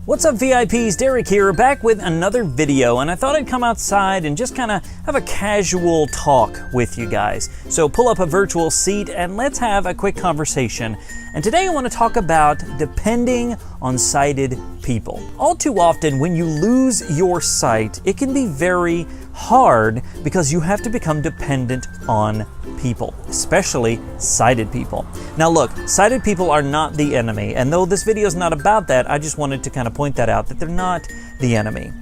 What's up, VIPs? Derek here, back with another video, and I thought I'd come outside and just kind of have a casual talk with you guys. So pull up a virtual seat and let's have a quick conversation. And today I want to talk about depending on sighted people. All too often when you lose your sight, it can be very hard because you have to become dependent on people, especially sighted people. Now look, sighted people are not the enemy, and though this video is not about that, I just wanted to kind of point that out, that they're not the enemy.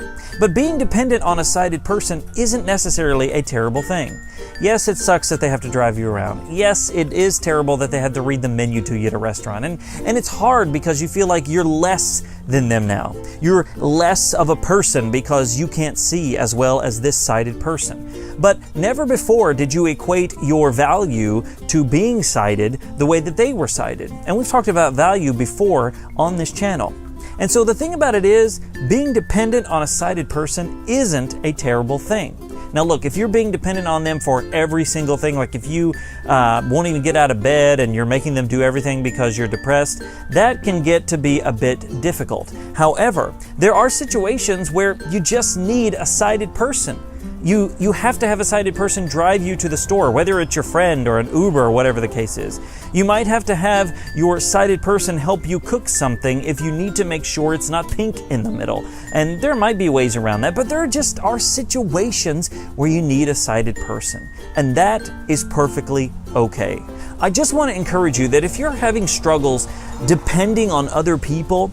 But being dependent on a sighted person isn't necessarily a terrible thing. Yes, it sucks that they have to drive you around. Yes, it is terrible that they had to read the menu to you at a restaurant. And it's hard because you feel like you're less than them now. You're less of a person because you can't see as well as this sighted person. But never before did you equate your value to being sighted the way that they were sighted. And we've talked about value before on this channel. And so the thing about it is, being dependent on a sighted person isn't a terrible thing. Now look, if you're being dependent on them for every single thing, like if you won't even get out of bed and you're making them do everything because you're depressed, that can get to be a bit difficult. However, there are situations where you just need a sighted person. You have to have a sighted person drive you to the store, whether it's your friend or an Uber or whatever the case is. You might have to have your sighted person help you cook something if you need to make sure it's not pink in the middle. And there might be ways around that, but there just are situations where you need a sighted person. And that is perfectly okay. I just want to encourage you that if you're having struggles depending on other people,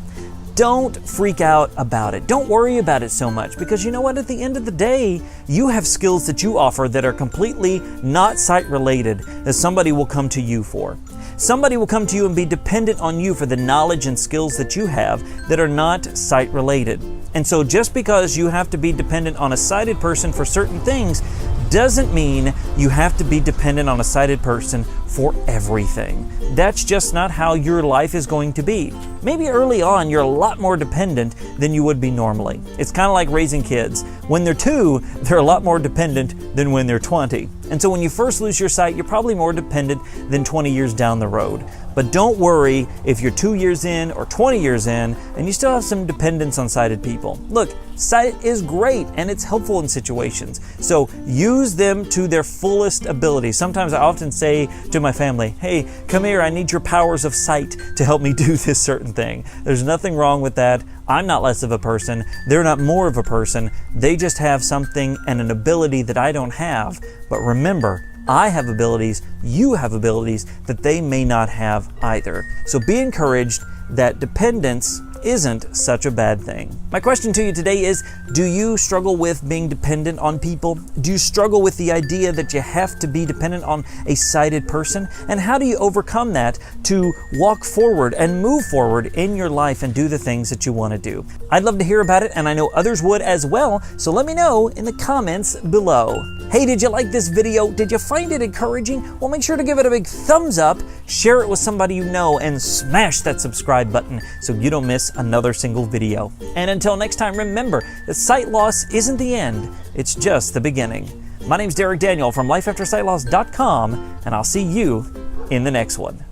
don't freak out about it. Don't worry about it so much, because you know what? At the end of the day, you have skills that you offer that are completely not sight related that somebody will come to you for. Somebody will come to you and be dependent on you for the knowledge and skills that you have that are not sight related. And so just because you have to be dependent on a sighted person for certain things doesn't mean you have to be dependent on a sighted person for everything. That's just not how your life is going to be. Maybe early on you're a lot more dependent than you would be normally. It's kind of like raising kids. When they're 2, they're a lot more dependent than when they're 20. And so when you first lose your sight, you're probably more dependent than 20 years down the road. But don't worry if you're 2 years in or 20 years in and you still have some dependence on sighted people. Look, sight is great and it's helpful in situations. So use them to their fullest ability. Sometimes I often say to my family, hey, come here, I need your powers of sight to help me do this certain thing. There's nothing wrong with that. I'm not less of a person. They're not more of a person. They just have something and an ability that I don't have. But remember, I have abilities, you have abilities that they may not have either. So be encouraged that dependence isn't such a bad thing. My question to you today is, do you struggle with being dependent on people? Do you struggle with the idea that you have to be dependent on a sighted person? And how do you overcome that to walk forward and move forward in your life and do the things that you want to do? I'd love to hear about it, and I know others would as well, so let me know in the comments below. Hey, did you like this video? Did you find it encouraging? Well, make sure to give it a big thumbs up, share it with somebody you know, and smash that subscribe button so you don't miss another single video. And until next time, remember that sight loss isn't the end, it's just the beginning. My name's Derek Daniel from lifeaftersightloss.com, and I'll see you in the next one.